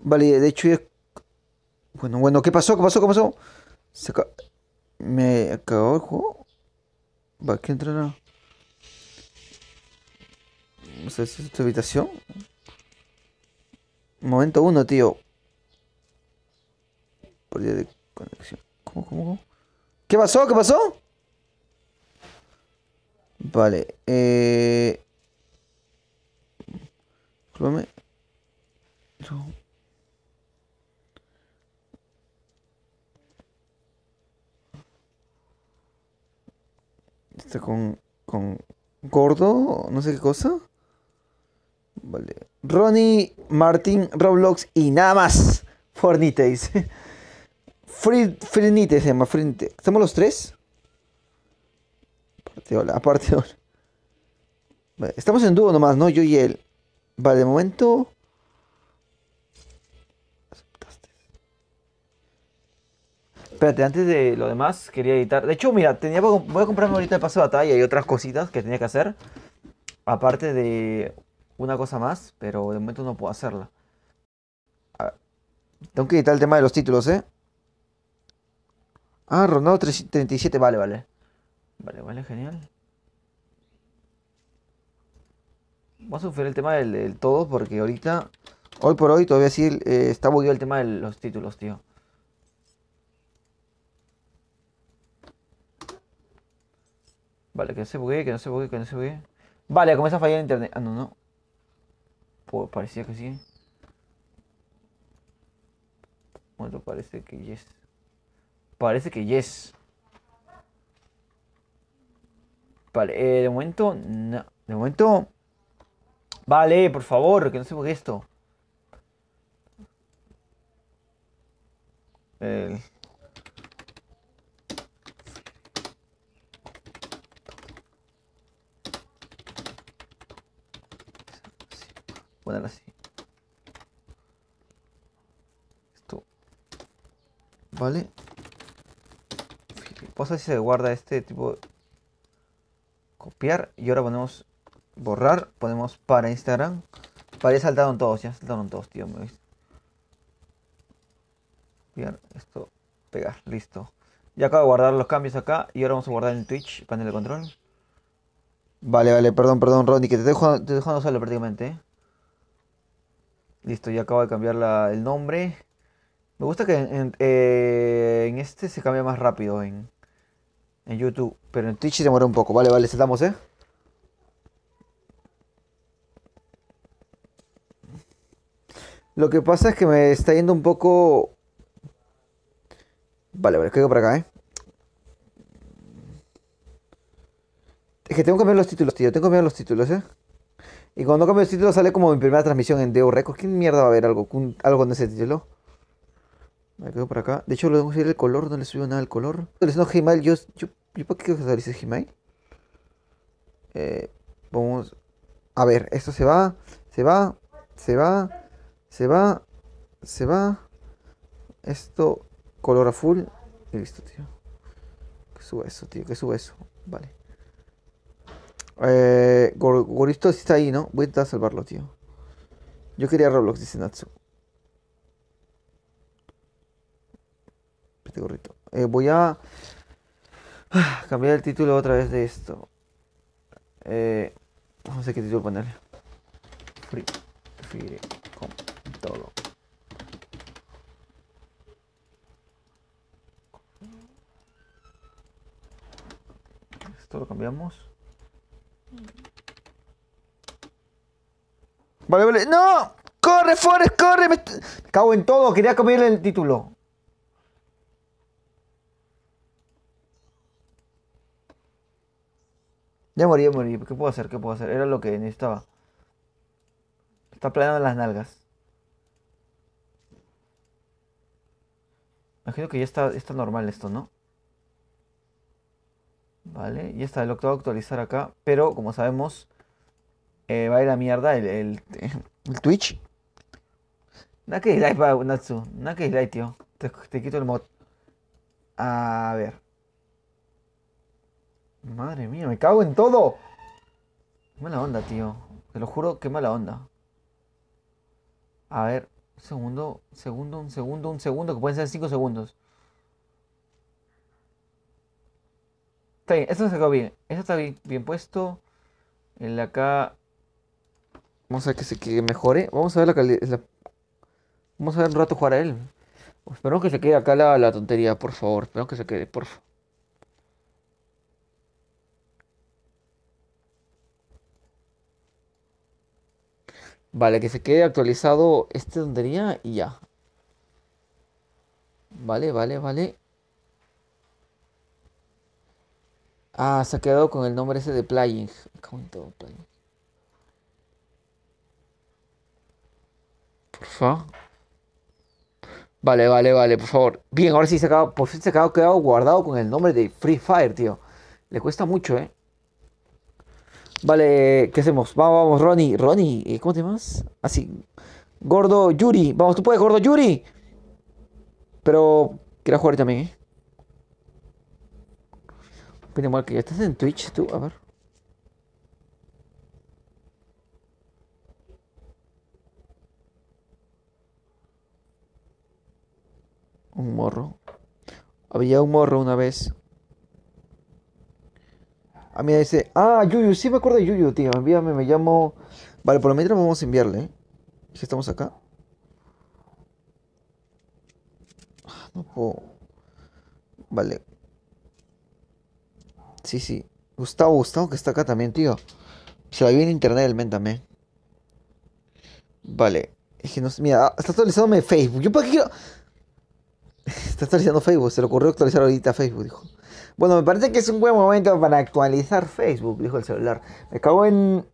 Vale, de hecho ya... Bueno, bueno, ¿qué pasó? ¿Qué pasó? ¿Qué pasó? Se ca- ¿Me acabó el juego? Va, ¿qué entrará? No sé si es tu habitación. Momento uno, tío. Pérdida de conexión. ¿Cómo? ¿Qué pasó? ¿Qué pasó? Vale, Chrome. No, está con Gordo, no sé qué cosa. Vale. Ronnie, Martin, Roblox y nada más. Fornite dice. Frinite se llama, Frinite. ¿Estamos los tres? Aparte, hola, aparte, hola. Vale, estamos en dúo nomás, ¿no? Yo y él. Vale, de momento. Espérate, antes de lo demás, quería editar. De hecho, mira, voy a comprarme ahorita el paso de batalla y otras cositas que tenía que hacer. Aparte de una cosa más, pero de momento no puedo hacerla. A ver, tengo que editar el tema de los títulos, ¿eh? Ah, Ronaldo 37, vale, vale. Vale, genial. Vamos a sufrir el tema del todo porque ahorita, hoy por hoy, todavía sí está bugueado el tema de los títulos, tío. Vale, que no se buguee, que no se buguee, que no se buguee. Vale, comienza a fallar internet. Ah, no, no. Pues parecía que sí. Bueno, parece que yes. Parece que yes. Vale, de momento, no. De momento, vale, por favor, que no se buguee esto. Eh, poner así. Esto, vale. Vamos a ver si se guarda este tipo. Copiar. Y ahora ponemos borrar. Ponemos para Instagram. Vale, ya saltaron todos, tío. Copiar esto. Pegar, listo. Ya acabo de guardar los cambios acá. Y ahora vamos a guardar en Twitch, panel de control. Vale, perdón, Ronnie, que te dejo no solo prácticamente, ¿eh? Listo, ya acabo de cambiar el nombre. Me gusta que en este se cambia más rápido en YouTube. Pero en Twitch se demora un poco. Vale, saltamos, ¿eh? Lo que pasa es que me está yendo un poco. Vale, caigo por acá, ¿eh? Es que tengo que cambiar los títulos, tío. Tengo que cambiar los títulos, ¿eh? Y cuando cambio los títulos sale como mi primera transmisión en DO Records. ¿Quién mierda va a ver algo con ese título? Me quedo por acá. De hecho, lo tengo que subir el color. No le subió nada el color. No, Gmail. ¿Yo para qué quiero que actualice Gmail? Eh, vamos. A ver, esto se va. Se va. Se va. Se va. Se va. Esto. Color a full. Y listo, tío. Que suba eso, tío. Que suba eso. Vale. Gorito sí está ahí, ¿no? Voy a intentar salvarlo, tío. Yo quería Roblox, dice Natsu. Este gorrito. Voy a cambiar el título otra vez de esto. No sé qué título ponerle. Free Fire con todo. Esto lo cambiamos. Vale. ¡No! ¡Corre, Forrest, corre! Me cago en todo. Quería cambiarle el título. Ya morí. ¿Qué puedo hacer? ¿Qué puedo hacer? Era lo que necesitaba. Está planeando las nalgas. Imagino que ya está normal esto, ¿no? Vale, ya está. Lo que voy a actualizar acá. Pero, como sabemos, va a ir a mierda el Twitch. Nada que dislike, Natsu. Nada que dislike, tío. Te quito el mod. A ver. Madre mía, me cago en todo. Qué mala onda, tío. Te lo juro, qué mala onda. A ver. Un segundo, que pueden ser 5 segundos. Está bien, esto se quedó bien. Esto está bien puesto. El de acá. Vamos a ver que mejore. Vamos a ver la calidad. Vamos a ver un rato jugar a él. Espero que se quede acá la tontería, por favor. Espero que se quede, por favor. Vale, que se quede actualizado esta tontería y ya. Vale, vale, vale. Ah, se ha quedado con el nombre ese de Playing. Playing. Porfa. Vale, vale, vale, por favor. Bien, ahora sí por fin se ha quedado guardado con el nombre de Free Fire, tío. Le cuesta mucho, ¿eh? Vale, ¿qué hacemos? Vamos, vamos, Ronnie. Ronnie, ¿cómo te llamas? Así. Gordo Yuri. Vamos, tú puedes, Gordo Yuri. Pero quiero jugar también, ¿eh? Pide mal que ya estás en Twitch, tú. A ver. Un morro. Había un morro una vez. A mí dice, ah, Yuyu, sí me acuerdo de Yuyu, tío. Envíame, me llamo. Vale, por lo mientras vamos a enviarle, ¿eh? Ya estamos acá. No puedo. Vale. Sí, sí. Gustavo que está acá también, tío. Se la vi en internet el men también. Vale. Es que no sé. Mira, está actualizándome Facebook. ¿Yo para qué quiero? Está actualizando Facebook. Se le ocurrió actualizar ahorita Facebook, dijo. Bueno, me parece que es un buen momento para actualizar Facebook, dijo el celular. Me cago en.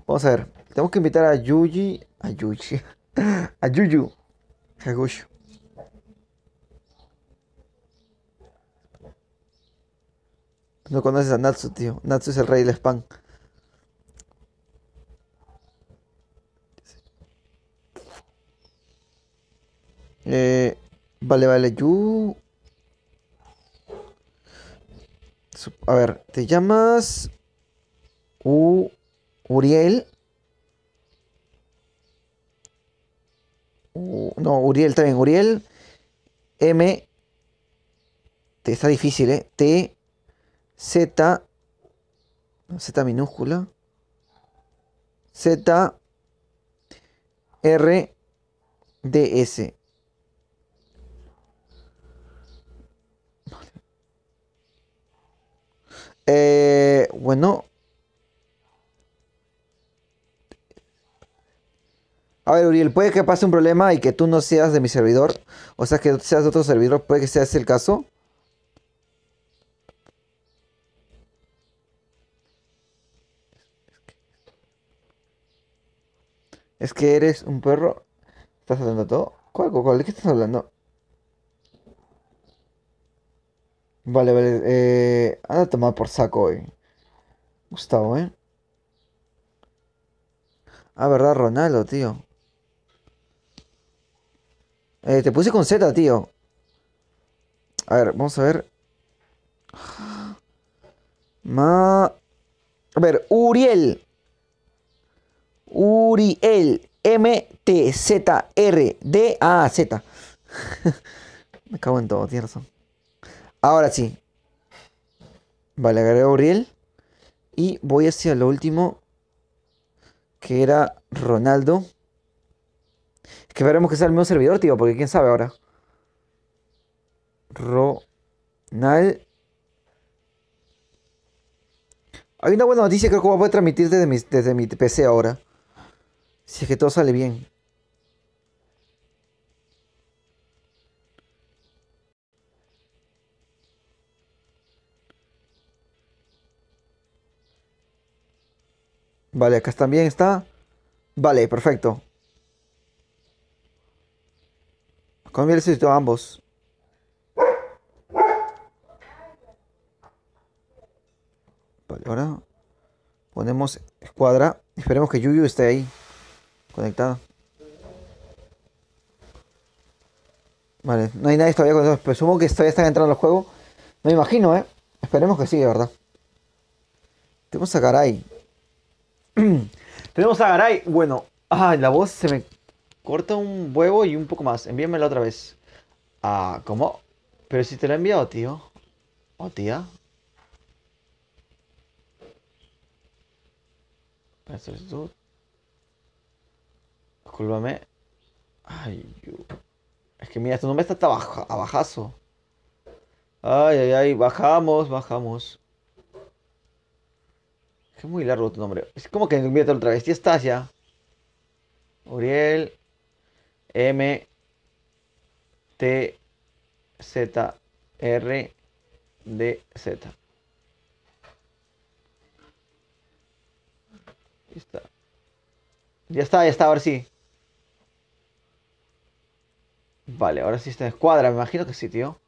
Vamos a ver. Tenemos que invitar a Yuji. A Yuji. A Yuyu. Hagushu. No conoces a Natsu, tío. Natsu es el rey del spam. Eh, vale, vale. A ver, te llamas. U. Uriel. No, Uriel también. Uriel. M. Te está difícil, ¿eh? T. Z. Z minúscula. Z. R. D. S. Bueno. A ver, Uriel, puede que pase un problema y que tú no seas de mi servidor. O sea, que seas de otro servidor. Puede que sea ese el caso. Es que eres un perro. ¿Estás hablando todo? ¿Cuál? ¿De qué estás hablando? Vale, vale. Anda a tomar por saco hoy. Gustavo, ¿eh? Ah, verdad, Ronaldo, tío. Te puse con Z, tío. A ver, vamos a ver. A ver, Uriel. Uriel. MTZRDAZ. Me cago en todo, tienes razón. Ahora sí. Vale, agregué a Uriel. Y voy hacia lo último. Que era Ronaldo. Es que veremos que sea el mismo servidor, tío. Porque quién sabe ahora. Ronald. Hay una buena noticia, creo que voy a poder transmitir desde mi PC ahora. Si es que todo sale bien. Vale, acá también está. Vale, perfecto. Cambia el sitio a ambos. Vale, ahora ponemos escuadra. Esperemos que Yuyu esté ahí. Conectado. Vale, no hay nadie todavía conectado. Presumo que todavía están entrando al juego. Me imagino, ¿eh? Esperemos que sí, de verdad. Tenemos a Garay. Tenemos a Garay. Bueno, la voz se me... Corta un huevo y un poco más. Envíamela otra vez. Ah, ¿cómo? Pero si te lo he enviado, tío. ¿O tía? Para solicitud. Discúlpame. Ay, es que mira, tu nombre está abajazo. Ay, ay, ay. Bajamos, bajamos. Es que es muy largo tu nombre. Es como que envíatelo otra vez. Ya estás ya. Uriel. M. T. Z. R. D. Z. Ya está. Ya está, ya está. Ahora sí. Vale, ahora sí está en escuadra. Me imagino que sí, tío.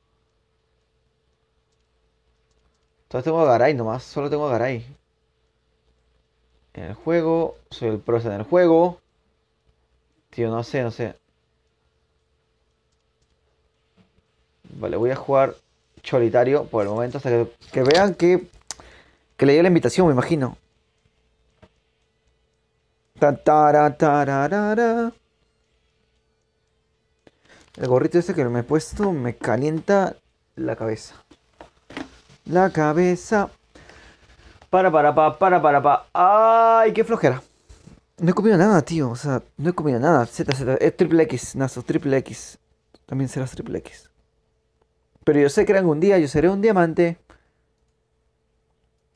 Solo tengo a Garay nomás. Solo tengo a Garay. En el juego. Soy el pro en el juego. Tío, no sé, no sé. Vale, voy a jugar solitario por el momento hasta que vean que le dio la invitación, me imagino. Tararara. El gorrito este que me he puesto me calienta la cabeza. La cabeza. Pa. Ay, qué flojera. No he comido nada, tío. O sea, no he comido nada. Z. Es triple X, Nazo, triple X. También serás triple X. Pero yo sé que algún día yo seré un diamante.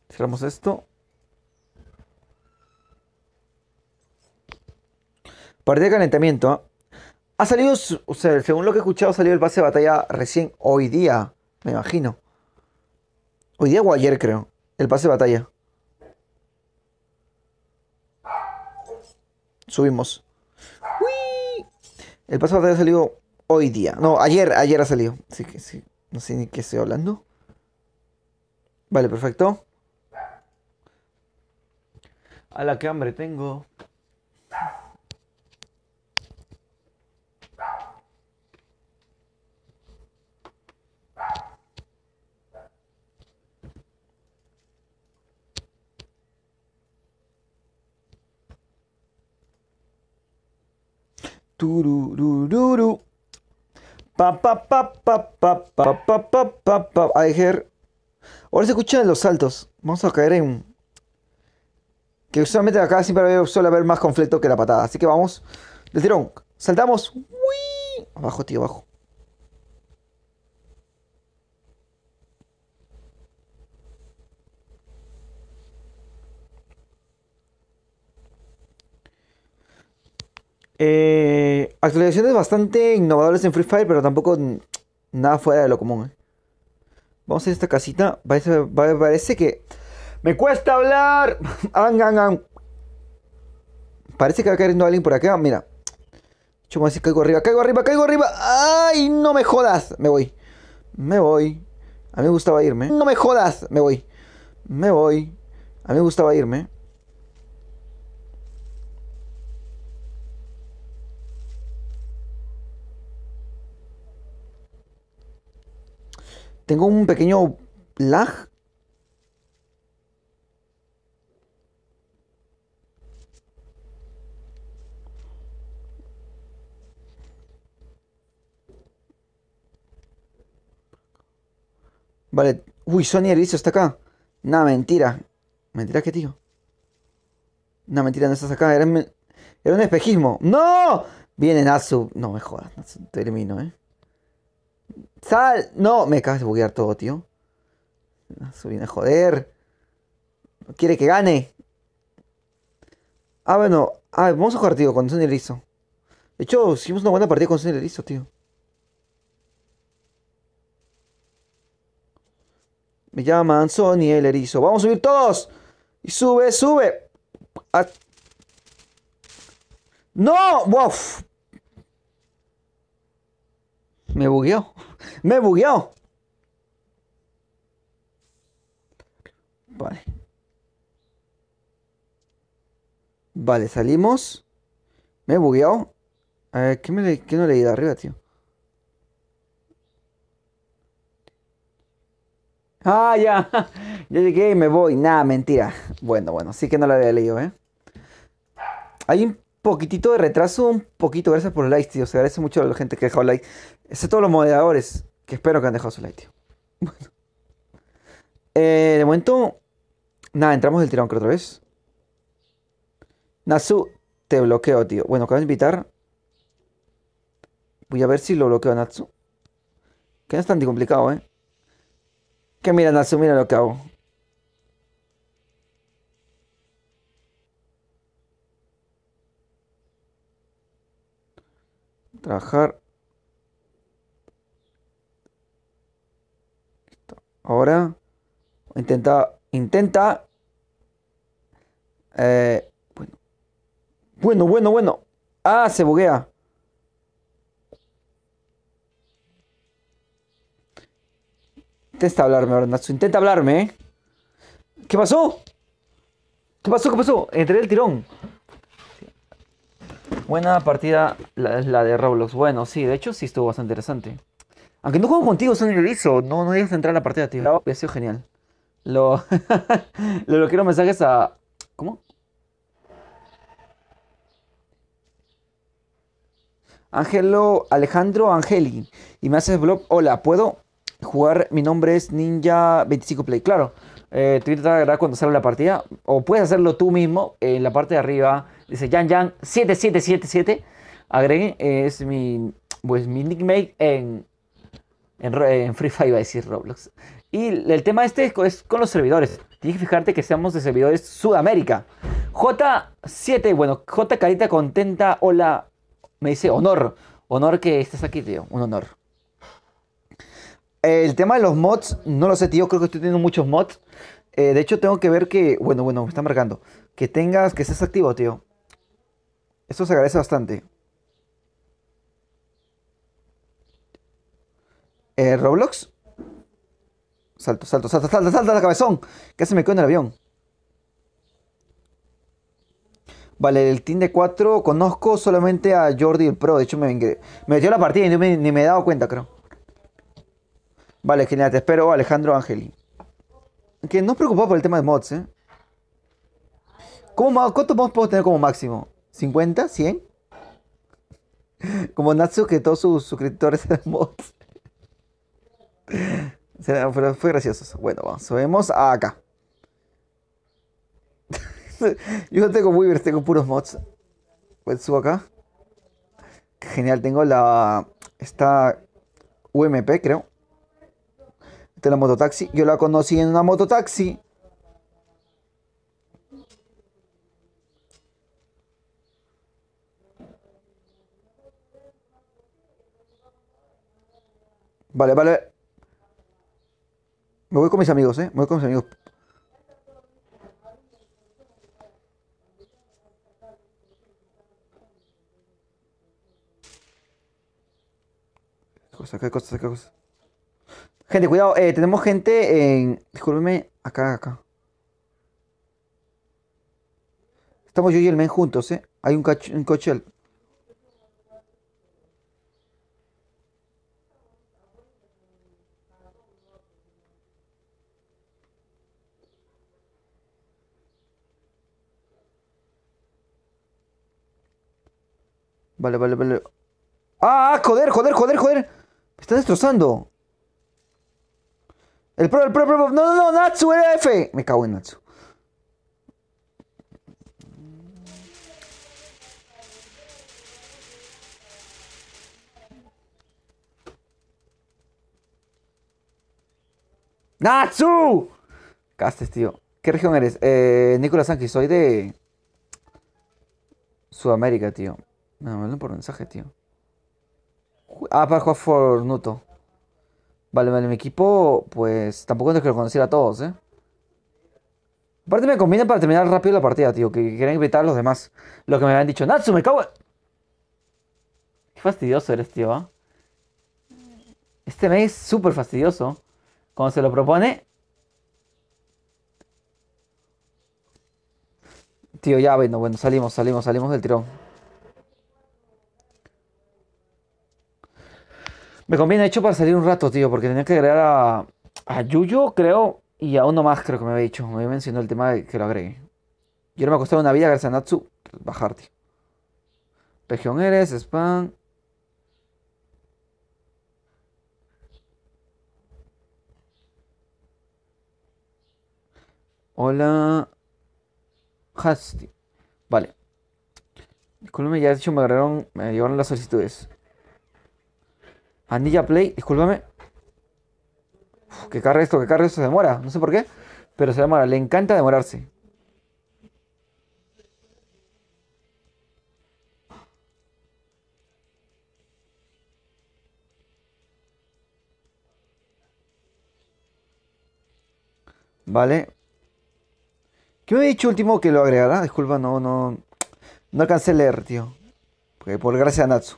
Cerramos esto. Partida de calentamiento. Ha salido, o sea, según lo que he escuchado, salió el pase de batalla recién hoy día, me imagino. Hoy día o ayer, creo. El pase de batalla. Subimos. ¡Uy! El pase de batalla ha salido hoy día. No, ayer ha salido. Así que sí. No sé ni qué estoy hablando. Vale, perfecto. A la que hambre tengo. Tururururu. Pa. Ayer. Ahora se escuchan los saltos. Vamos a caer en. Que usualmente acá siempre suele haber más conflicto que la patada. Así que vamos. Del tirón. Saltamos. ¡Uy! Abajo, tío, abajo. Actualizaciones bastante innovadoras en Free Fire, pero tampoco nada fuera de lo común. Vamos a ir a esta casita. Parece que. ¡Me cuesta hablar! Parece que va cayendo alguien por acá. Mira. Yo me voy a decir, caigo arriba. ¡Ay! No me jodas. Me voy. Me voy. A mí me gustaba irme. No me jodas. Me voy. Me voy. A mí me gustaba irme. Tengo un pequeño lag. Vale. Uy, Sony Erizo está acá. Nah, mentira. ¿Mentira qué, tío? No, mentira, no estás acá. Era un espejismo. ¡No! Viene Natsu. No me jodas, Natsu. Te elimino, ¿eh? ¡Sal! No, me acabas de buguear todo, tío. Natsu viene a joder. No quiere que gane. Ah, bueno. Ah, vamos a jugar, tío, con Sony Erizo. De hecho, hicimos una buena partida con Sony Erizo, tío. Me llaman Sony el Erizo. ¡Vamos a subir todos! Y sube, sube. Ah, ¡no! ¡Wow! Me bugueó. Me bugueó. Vale. Vale, salimos. Me bugueó. A ver, ¿qué no leí de arriba, tío? Ah, ya. Ya llegué y me voy. Nada, mentira. Bueno, sí que no lo había leído, ¿eh? Hay un poquitito de retraso, un poquito. Gracias por el like, tío. Se agradece mucho a la gente que ha dejado like. Excepto los moderadores, que espero que han dejado su like, tío. De momento, nada, entramos del tirón, creo, otra vez. Natsu, te bloqueo, tío. Bueno, acabo de invitar. Voy a ver si lo bloqueo a Natsu. Que no es tan complicado, ¿eh? Que mira, Natsu, mira lo que hago. Trabajar. Ahora. Intenta. Bueno. Bueno. Ah, se buguea. Intenta hablarme ahora, Natsu. Intenta hablarme, ¿eh? ¿Qué pasó? ¿Qué pasó? Entré el tirón. Buena partida la de Roblox. Bueno, sí, de hecho sí estuvo bastante interesante. Aunque no juego contigo, son nervioso. No dejas de entrar a la partida, tío. Ha sido genial. Lo... Le bloqueo mensajes a... ¿Cómo? Ángelo Alejandro Angeli. Y me haces blog. Hola, ¿puedo jugar? Mi nombre es Ninja25Play. Claro. Te voy a agregar cuando sale la partida. O puedes hacerlo tú mismo. En la parte de arriba dice Yan7777. Agregue. Es mi, pues, mi nickname en Free Fire, iba a decir Roblox. Y el tema este es con los servidores. Tienes que fijarte que seamos de servidores Sudamérica. J7, bueno, J carita contenta, hola. Me dice honor. Honor que estés aquí, tío. Un honor. El tema de los mods, no lo sé, tío. Creo que estoy teniendo muchos mods. De hecho, tengo que ver que... Bueno, me está marcando. Que estés activo, tío. Eso se agradece bastante. Roblox. Salta, cabezón. Que se me quedó en el avión. Vale, el team de 4 conozco solamente a Jordi el Pro. De hecho, me metió a la partida y ni me he dado cuenta, creo. Vale, genial. Te espero, Alejandro Angeli. Que no os preocupado por el tema de mods, ¿eh? ¿Cuántos mods puedo tener como máximo? ¿50? ¿100? Como Natsu, que todos sus suscriptores eran mods. Fue gracioso. Bueno, vamos. Subimos a acá. Yo no tengo Weavers, tengo puros mods. Pues subo acá. Genial, tengo esta UMP, creo. Esta es la mototaxi. Yo la conocí en una mototaxi. Vale. Me voy con mis amigos, ¿eh? Me voy con mis amigos. ¿Qué cosa? Gente, cuidado. Tenemos gente en... Discúlpeme. Acá. Estamos yo y el men juntos, ¿eh? Hay un coche Vale. ¡Ah! ¡Joder! Me está destrozando. El pro. No, Natsu era F. Me cago en Natsu. ¡Natsu! Castes, tío. ¿Qué región eres? Nicolás Sánchez, soy de Sudamérica, tío. Me hablan por mensaje, tío. Para jugar Fornuto. Vale, mi equipo, pues tampoco es que lo conociera a todos, ¿eh? Aparte me conviene para terminar rápido la partida, tío, que quieren invitar a los demás. Lo que me habían dicho, Natsu, me cago Qué fastidioso eres, tío, ¿ah? Este mes es súper fastidioso. Cuando se lo propone... Tío, ya, bueno, salimos del tirón. Me conviene, de hecho, para salir un rato, tío, porque tenía que agregar a Yuyo, creo, y a uno más, creo que me había dicho. Me había mencionado el tema de que lo agregue. Yo no me ha costado una vida, gracias a Natsu, bajar, tío. Región eres, spam. Hola, Hasti. Vale. Discúlpame, ya de hecho me llegaron las solicitudes. Anilla Play, discúlpame. Uf, que cargue esto, se demora. No sé por qué, pero se demora. Le encanta demorarse. Vale. ¿Qué me ha dicho último que lo agregara? Disculpa, no alcancé a leer, tío. Porque por gracia a Natsu.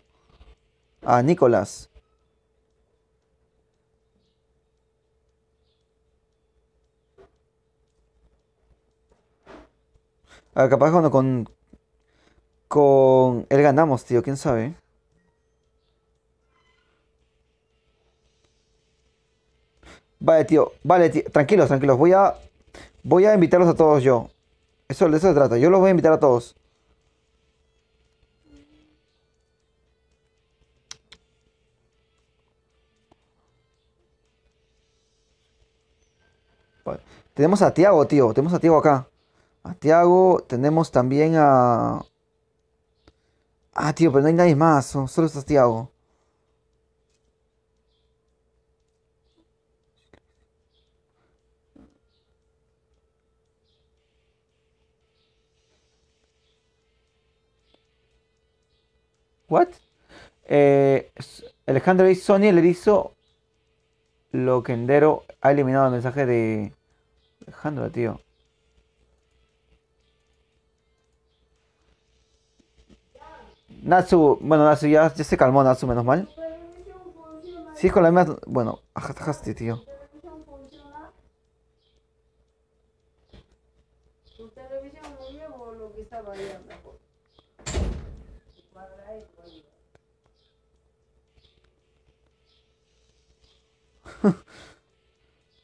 Ah, Nicolás. A ver, capaz cuando con él ganamos, tío, quién sabe. Vale, tío, vale, tío, tranquilos, tranquilos. Voy a invitarlos a todos yo. De eso se trata. Yo los voy a invitar a todos. Vale. Tenemos a Tiago, tío. Tenemos a Tiago acá. A Tiago, tenemos también a. Ah, tío, pero no hay nadie más. Solo está Tiago. ¿What? Alejandro y Sony le hizo lo que Endero ha eliminado el mensaje de Alejandro, tío. Natsu, bueno, Natsu ya se calmó, Natsu, menos mal. Sí, es con la misma. Bueno, ajaste, tío.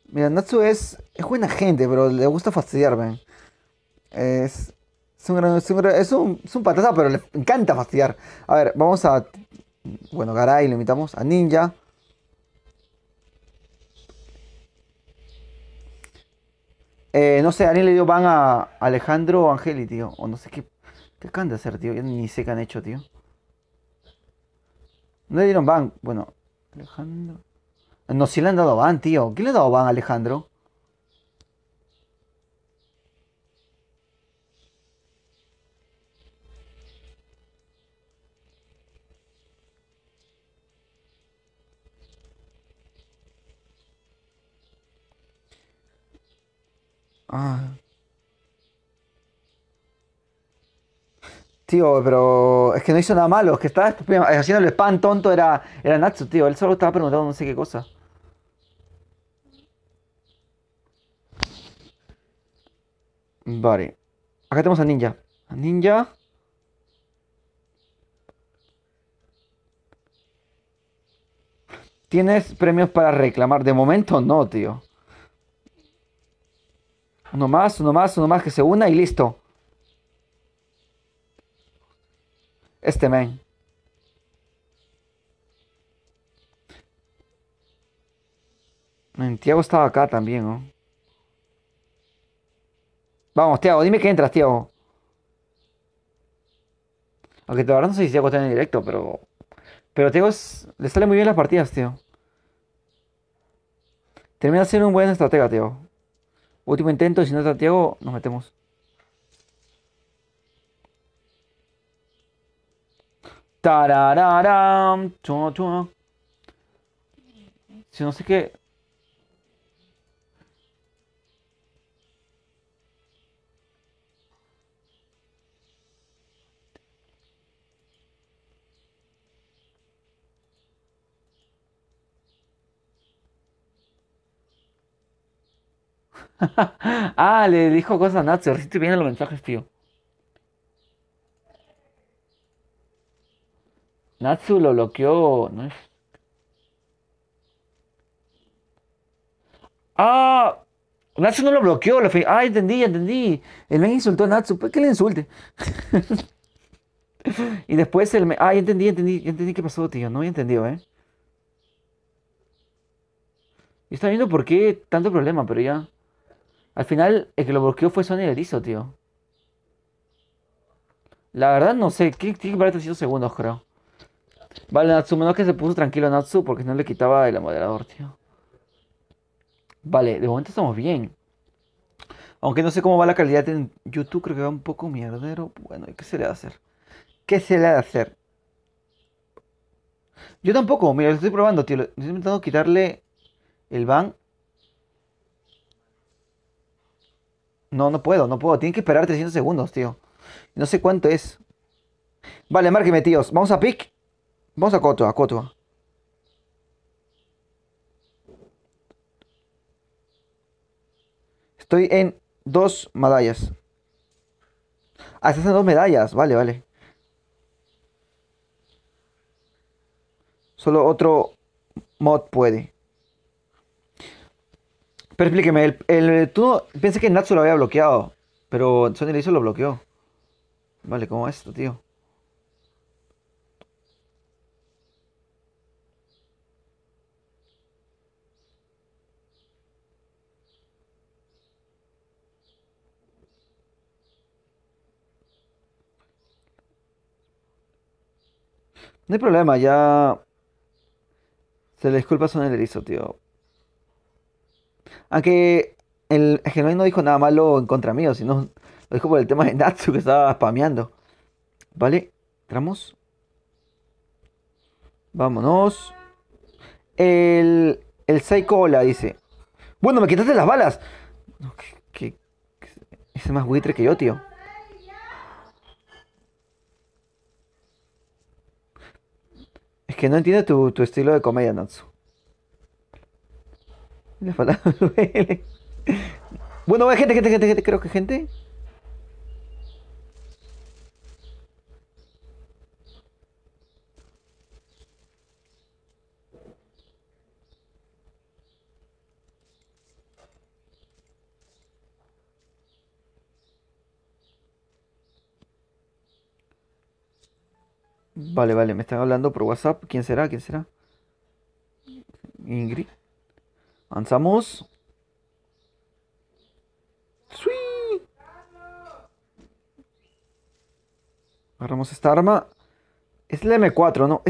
Mira, Natsu es buena gente, pero le gusta fastidiarme. Es, es un patata, pero le encanta fastidiar. A ver, vamos a. Bueno, Garay lo invitamos. A Ninja. No sé, alguien le dio ban a Alejandro o Angeli, tío. O no sé qué. ¿Qué acaban de hacer, tío? Yo ni sé qué han hecho, tío. No le dieron ban. Bueno, Alejandro. No, sí le han dado ban, tío. ¿Quién le ha dado ban a Alejandro? Ah, tío, pero es que no hizo nada malo. Es que estaba haciendo el spam tonto era Natsu, tío. Él solo estaba preguntando no sé qué cosa. Vale. Acá tenemos a Ninja. A Ninja. ¿Tienes premios para reclamar? De momento no, tío. Uno más que se una y listo. Este men. Tiago estaba acá también, ¿no? Vamos, Tiago, dime que entras, Tiago. Aunque de verdad no sé si Tiago está en el directo, pero. Pero Tiago le sale muy bien las partidas, tío. Termina siendo un buen estratega, Tiago. Último intento, y si no está Tiago, nos metemos. Tarararam, chua, chua. Si no sé qué. Ah, le dijo cosas a Natsu. Recién estoy viendo los mensajes, tío. Natsu lo bloqueó. ¿No es? ¡Ah! Natsu no lo bloqueó. Ah, entendí, entendí. El men insultó a Natsu. ¿Por qué le insulte? Y después Ah, ya entendí qué pasó, tío. No había entendido, ¿eh? Yo estaba viendo por qué tanto problema, pero ya. Al final, el que lo bloqueó fue Sony Erizo, tío. La verdad, no sé. Tiene que parar 300 segundos, creo. Vale, Natsu, menos que se puso tranquilo Natsu porque no le quitaba el moderador, tío. Vale, de momento estamos bien. Aunque no sé cómo va la calidad en YouTube, creo que va un poco mierdero. Bueno, ¿y qué se le va a hacer? ¿Qué se le va a hacer? Yo tampoco, mira, lo estoy probando, tío. Estoy intentando quitarle el ban. No, no puedo, no puedo. Tiene que esperar 300 segundos, tío. No sé cuánto es. Vale, márqueme, tíos. Vamos a pick. Vamos a Kotoa, Kotoa. Estoy en dos medallas. Ah, estás en dos medallas. Vale, vale. Solo otro mod puede. Pero explíqueme, tú pensé que Natsu lo había bloqueado. Pero Sony le hizo lo bloqueó. Vale, ¿cómo es esto, tío? No hay problema, ya se le disculpa a Sony le hizo, tío. Aunque el Genoi no dijo nada malo en contra mío, sino lo dijo por el tema de Natsu que estaba spameando. Vale, entramos. Vámonos. El Psycho Hola dice. Bueno, me quitaste las balas. No, ese es más buitre que yo, tío. Es que no entiendo tu estilo de comedia, Natsu. La palabra duele. Bueno, gente, creo que gente. Vale, vale, me están hablando por WhatsApp. ¿Quién será? ¿Quién será? Ingrid. Avanzamos. ¡Sui! Agarramos esta arma. Es la M4, ¿no?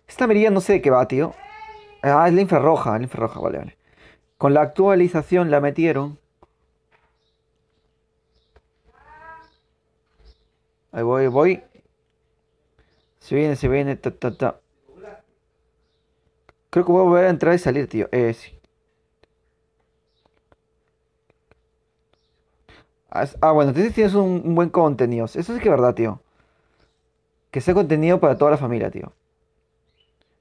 Esta mirilla no sé de qué va, tío. Ah, es la infrarroja, vale, vale. Con la actualización la metieron. Ahí voy, voy. Se viene, ta, ta, ta. Creo que voy a volver a entrar y salir, tío. Sí. Bueno, entonces tienes un buen contenido. Eso sí que es verdad, tío. Que sea contenido para toda la familia, tío.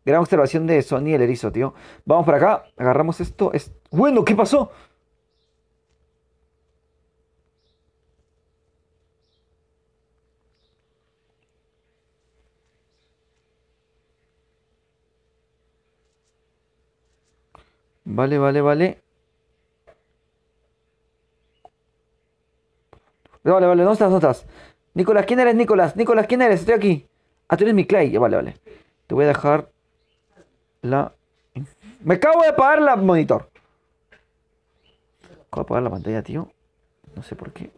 Gran observación de Sony el erizo, tío. Vamos para acá. Agarramos esto. Bueno, ¿qué pasó? Vale, vale, vale. Vale, vale, ¿dónde estás? ¿Dónde estás? Nicolás, ¿quién eres, Nicolás? Nicolás, ¿quién eres? Estoy aquí. Ah, tú eres mi Clay. Vale, vale. Te voy a dejar la... Me acabo de apagar la monitor. Acabo de apagar la pantalla, tío. No sé por qué.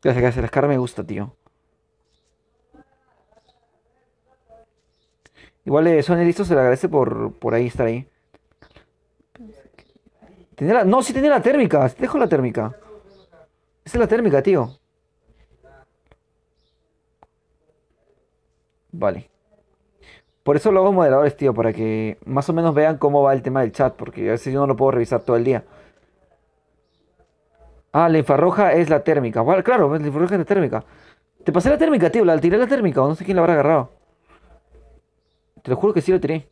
Gracias, gracias. La cara me gusta, tío. Igual Sony listo se le agradece por ahí estar ahí. No, sí tenía la térmica. Sí dejo la térmica. Esa es la térmica, tío. Vale. Por eso lo hago moderadores, tío, para que más o menos vean cómo va el tema del chat, porque a veces yo no lo puedo revisar todo el día. Ah, la infrarroja es la térmica. Vale, claro, la infrarroja es la térmica. Te pasé la térmica, tío, la tiré la térmica, o no sé quién la habrá agarrado. Te lo juro que sí lo tiré.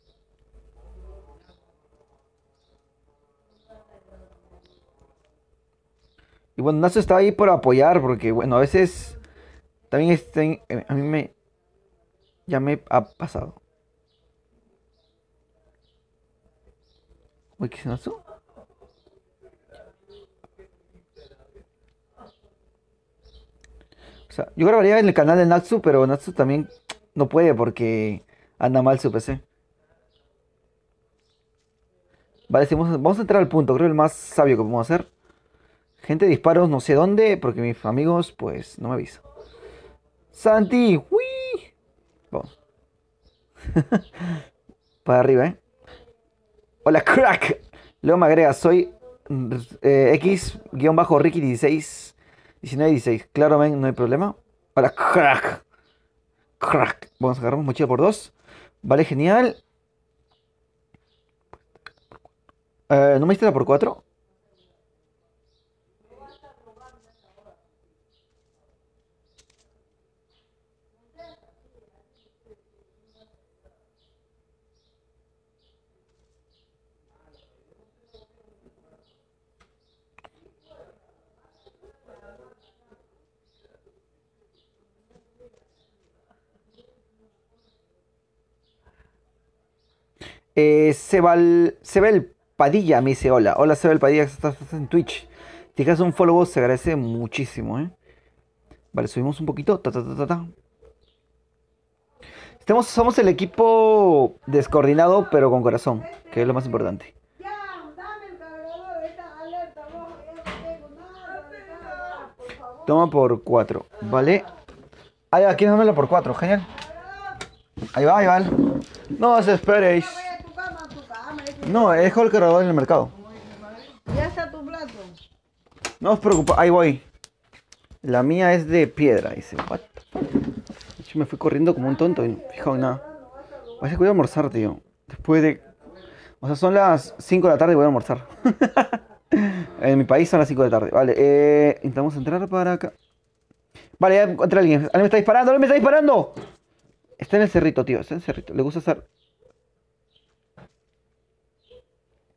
Y bueno, Nazo estaba ahí por apoyar, porque bueno, a veces también a mí me Ya me ha pasado. Uy, ¿qué es Natsu? O sea, yo grabaría en el canal de Natsu, pero Natsu también no puede porque anda mal su PC. Vale, vamos a entrar al punto, creo el más sabio que podemos hacer. Gente, disparos no sé dónde, porque mis amigos, pues, no me avisan. Santi, ¡uy! Vamos, para arriba, ¿eh? Hola, crack. Luego me agrega, soy X-Ricky 16, 19-16. Claro, men, no hay problema. Hola, crack. Crack. Vamos a agarrar mochila por dos. Vale, genial. ¿No me diste la por cuatro? Sebel Padilla me dice hola. Hola Sebel Padilla, que estás en Twitch. Si dejas un follow, se agradece muchísimo, ¿eh? Vale, subimos un poquito. Ta, ta, ta, ta, ta. Somos el equipo descoordinado, pero con corazón, que es lo más importante. Toma por 4, ¿vale? Ahí va, ¿quieres dármelo por 4? Genial. Ahí va. No os esperéis. No, he dejado el cargador en el mercado. Ya está tu plato. No os preocupéis, ahí voy. La mía es de piedra, dice. What the fuck? Yo me fui corriendo como un tonto y no me fijado en nada. Parece que voy a almorzar, tío. Después de... O sea, son las 5 de la tarde y voy a almorzar. En mi país son las 5 de la tarde. Vale, intentamos entrar para acá. Vale, ya encontré a alguien. ¡Alguien me está disparando! ¡Alguien me está disparando! Está en el cerrito, tío. Está en el cerrito. Le gusta estar...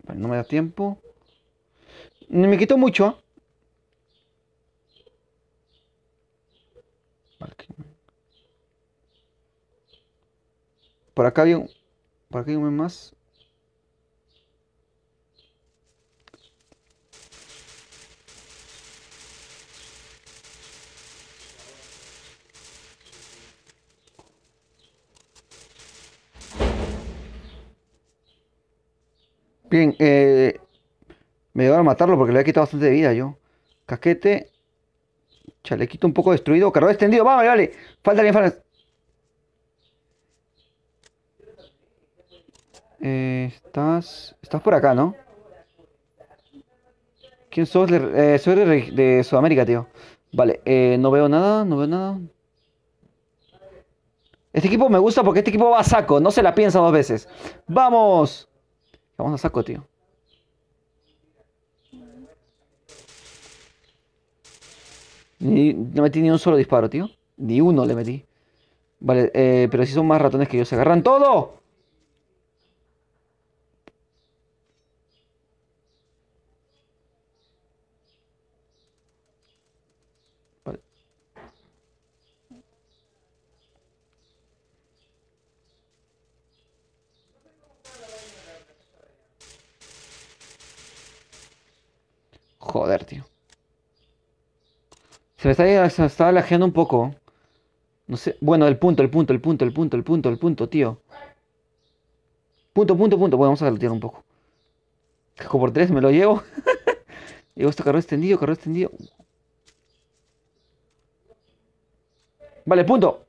Vale, no me da tiempo. Ni me quitó mucho, ¿eh? Vale, por acá había un... Por acá hay un más. Bien, me llegaron a matarlo porque le había quitado bastante de vida yo. Casquete. Chalequito un poco destruido. Carro extendido. Vamos, vale. Falta alguien, falta. Estás por acá, ¿no? ¿Quién sos? Soy de Sudamérica, tío. Vale, no veo nada, no veo nada. Este equipo me gusta porque este equipo va a saco. No se la piensa dos veces. ¡Vamos! Vamos a saco, tío. No metí ni un solo disparo, tío. Ni uno le metí. Vale, pero si son más ratones que ellos. ¡Se agarran todo! Vale. Joder, tío. Se me está lajeando un poco. No sé. Bueno, el punto, tío. Punto. Bueno, vamos a saltear un poco. Casco por 3, me lo llevo. Llevo este carro extendido. Vale, punto.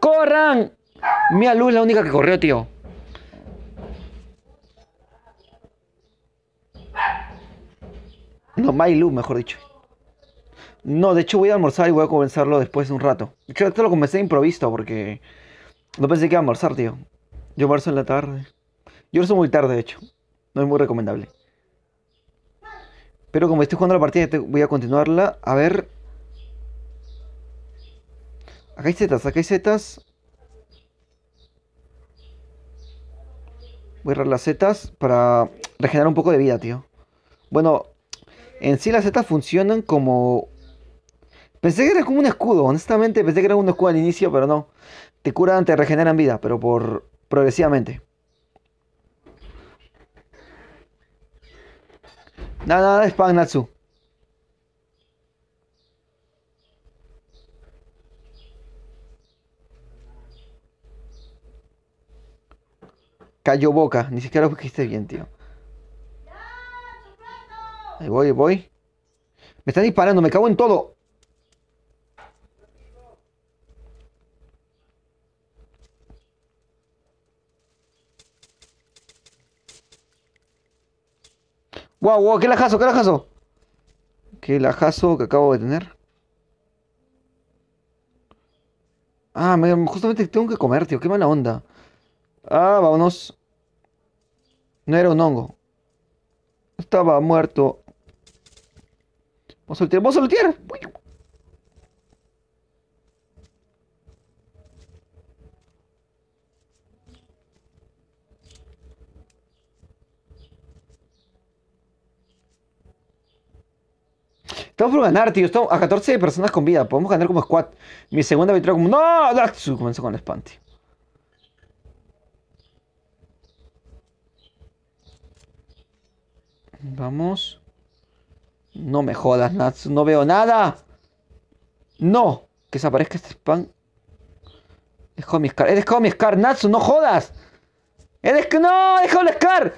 ¡Corran! Mia Luz es la única que corrió, tío. No, Mailu, mejor dicho. No, de hecho voy a almorzar y voy a comenzarlo después de un rato. De hecho, esto lo comencé de improviso porque no pensé que iba a almorzar, tío. Yo almuerzo en la tarde. Yo almuerzo muy tarde, de hecho. No es muy recomendable. Pero como estoy jugando la partida, voy a continuarla. A ver. Acá hay setas. Voy a agarrar las setas para regenerar un poco de vida, tío. Bueno, en sí las setas funcionan como Pensé que era como un escudo, honestamente pensé que era un escudo al inicio, pero no. Te curan, te regeneran vida, pero por progresivamente. Nada, nada, spam Natsu. Cayó boca, ni siquiera lo esté bien, tío. Ahí voy, ahí voy. Me están disparando, me cago en todo. Wow, wow, qué lajazo, qué lajazo. Qué lajazo que acabo de tener. Ah, justamente tengo que comer, tío, qué mala onda. Ah, vámonos. No era un hongo. Estaba muerto. Vamos a voltear, vamos a voltear. Estamos por ganar, tío. Estamos a 14 personas con vida. Podemos ganar como squad. Mi segunda victoria como... ¡No! Natsu comenzó con el spam, tío. Vamos. No me jodas, Natsu. No veo nada. No. Que desaparezca este spam. Es Homie Scar. Eres Homie Scar, Natsu. No jodas. Eres que no. Deja el Scar.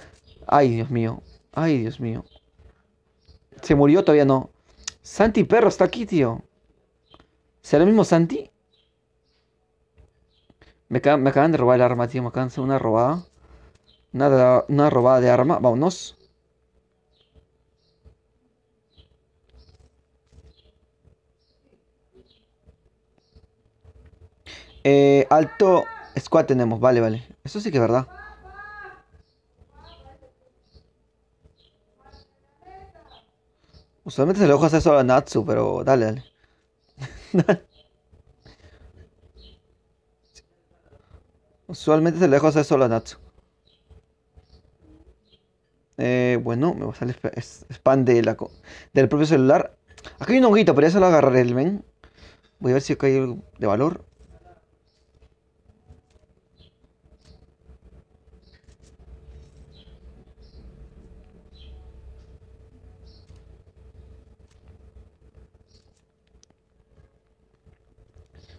Ay, Dios mío. Ay, Dios mío. ¿Se murió? Todavía no. Santi Perro está aquí, tío. ¿Será el mismo Santi? Me acaban de robar el arma, tío. Me acaban de hacer una robada. Una robada de arma. Vámonos. Alto squad tenemos. Vale, vale. Eso sí que es verdad. Usualmente se lo dejo hacer solo a Natsu, pero dale, dale. Usualmente se lo dejo hacer solo a Natsu. Bueno, me va a salir spam del propio celular. Aquí hay un honguito, pero ya se lo agarraré el men. Voy a ver si acá hay algo de valor.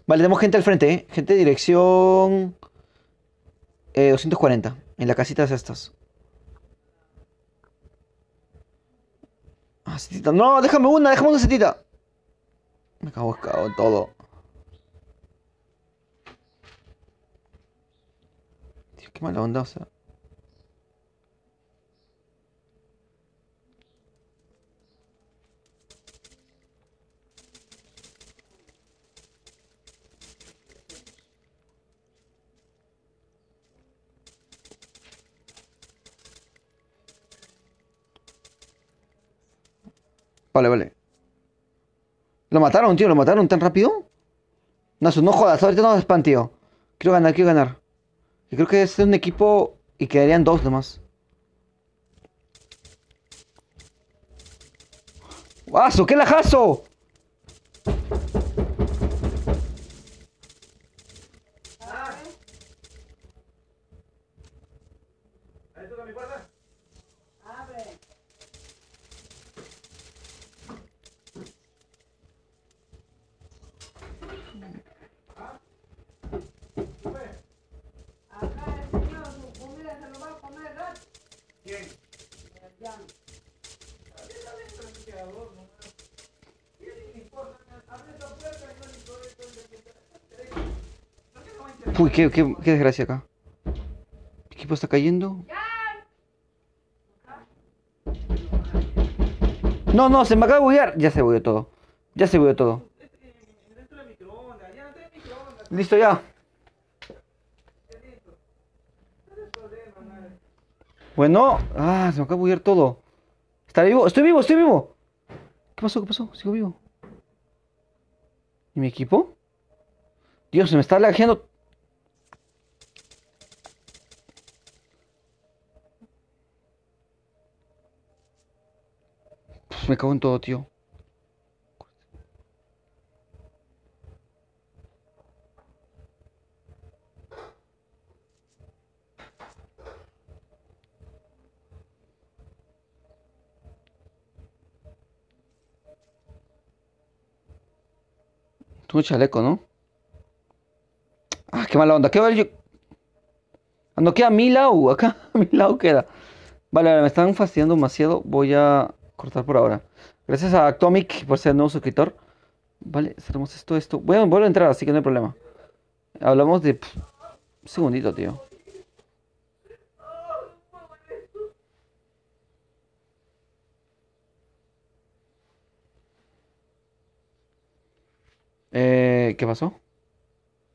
Vale, tenemos gente al frente, ¿eh? Gente de dirección 240. En la casita de estas. Ah, setita. No, déjame una setita. Me cago en todo. Tío, qué mala onda, o sea. Vale, vale. Lo mataron, tío, lo mataron tan rápido. Nasu, no jodas, ahorita no spam, tío. Quiero ganar, quiero ganar. Y creo que es un equipo y quedarían dos nomás. ¡Guaso! ¡Qué lajazo! Abre. Acá el señor, su comida se lo va a comer, ¿verdad? ¿Quién? El Jan. Uy, qué desgracia acá. ¿El equipo está cayendo? No, no, se me acaba de buguear. Ya se bugueó todo. Ya se bugueó todo. Listo ya. Bueno. Ah, se me acaba de buguear todo. ¿Está vivo? ¡Estoy vivo! ¡Estoy vivo! ¿Qué pasó? ¿Qué pasó? Sigo vivo. ¿Y mi equipo? Dios, se me está lagueando. Pff, me cago en todo, tío. Tengo chaleco, ¿no? Ah, qué mala onda. ¿Qué vale yo? Ah, no queda a mi lado. Acá a mi lado queda. Vale, vale, me están fastidiando demasiado. Voy a cortar por ahora. Gracias a Atomic por ser nuevo suscriptor. Vale, cerramos esto. Vuelvo a entrar, así que no hay problema. Hablamos de... un segundito, tío. ¿Qué pasó?